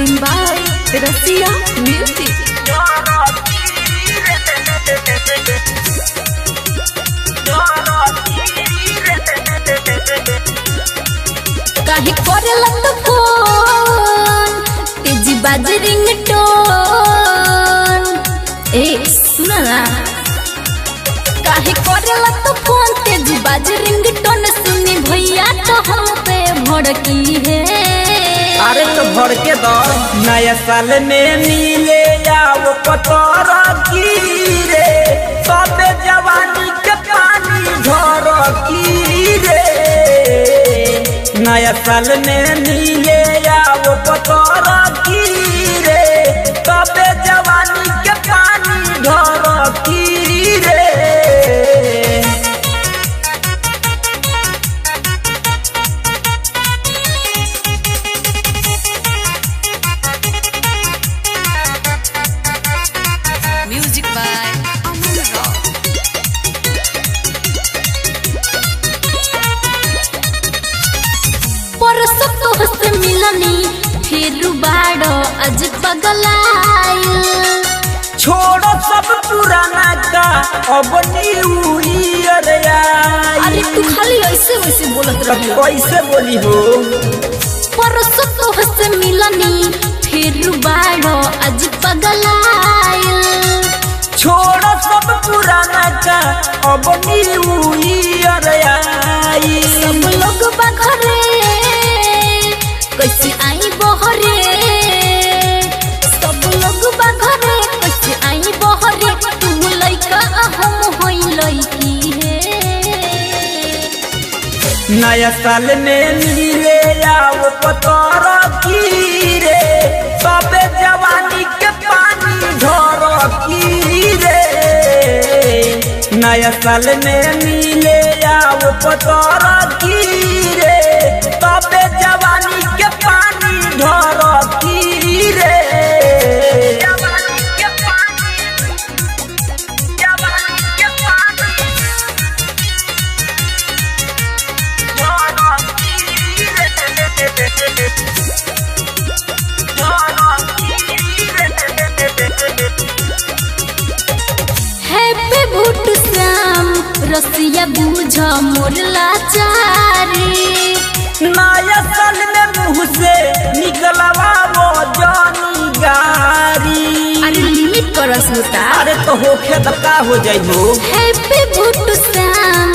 Recording by रसिया music. काहे करेला तो फोन तेजी बाज रिंगटोन। ए सुना ना, काहे करेला तो फोन तेजी बाज रिंगटोन। सुनी भैया तो हम पे भड़की है। अरे तो भड़के दो नया साल में नीले आओ पतर की रे, सबे जवानी के पानी झर की रे। नया साल में नीले आओ पतर की रे, सबे जवानी के पानी झर की रे। Music by Aman Rock. परसों तो हंस मिलनी फिर बाड़ो आज पगलाइल। छोड़ो सब पुराना का अब न्यू ईयर आई। अरे तू खाली ऐसे वैसे बोलत रही। कैसे बोली हो? परसों तो हंस मिलनी फिर बाड़ो आज पगलाइल। छोड़ो सब पुराना का अब न्यू ईयर आई। सब लोग बघरे कैसे आई बहरे। सब लोग बघरे कैसे आई बहरे। तू लइका हम होई लइकी है। नया साल में नीले आओ पतर की रे, सबे जवानी के पानी झर की रे। नया साल में नीले आओ पतर की रे, सबे जवानी के पानी झर की रे। जवानी के पानी, जवानी के पानी हैप्पी भूट श्याम रसिया बूझ मोर लाचारी। नया साल में मुँह से निकलवा वो जानी गारी। अरे लिमिट करस होता। अरे तो होखे तो का हो जाइबो। हैप्पी भूट श्याम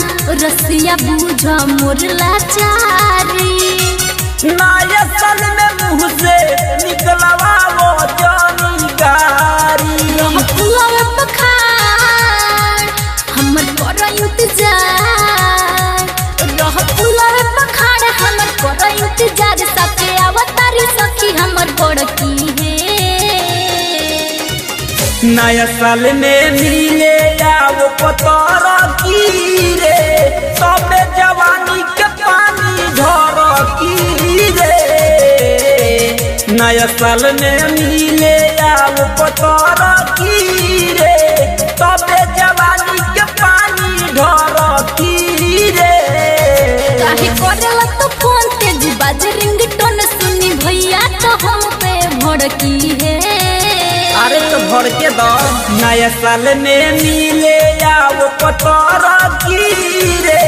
रसिया बूझ मोर लाचारी। नया साल में मुँह से निकलवा वो जानी गारी। पुलावे पखार हमर कर इंतजार। रह पुलावे पखार हमर कर इंतजार। सके अवतारी सखी हमर बड़की है। नया साल में नीले आओ पतर की रे, सबे जवानी के पानी झर की रे। नया साल में नीले आओ पतर की रे, सबे जवानी के पानी झर की रे। काहे करेला तो फोन तेज बाज रिंगटोन। सुनी भैया तो हम पे भड़की है। अरे तो भड़के दो नया साल में नीले आओ पतर की रे,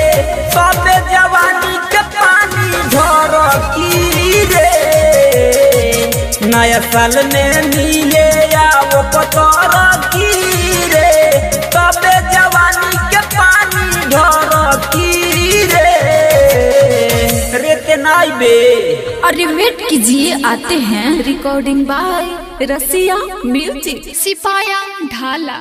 सबे जवानी के पानी झर की रे। नया साल में नीले आओ पतर की रे, सबे जवानी के पानी झर की रे। रेते नाई बे। अरे वेट कीजिए आते हैं। रिकॉर्डिंग बाय रसिया म्यूजिक। सिपाया ढाला।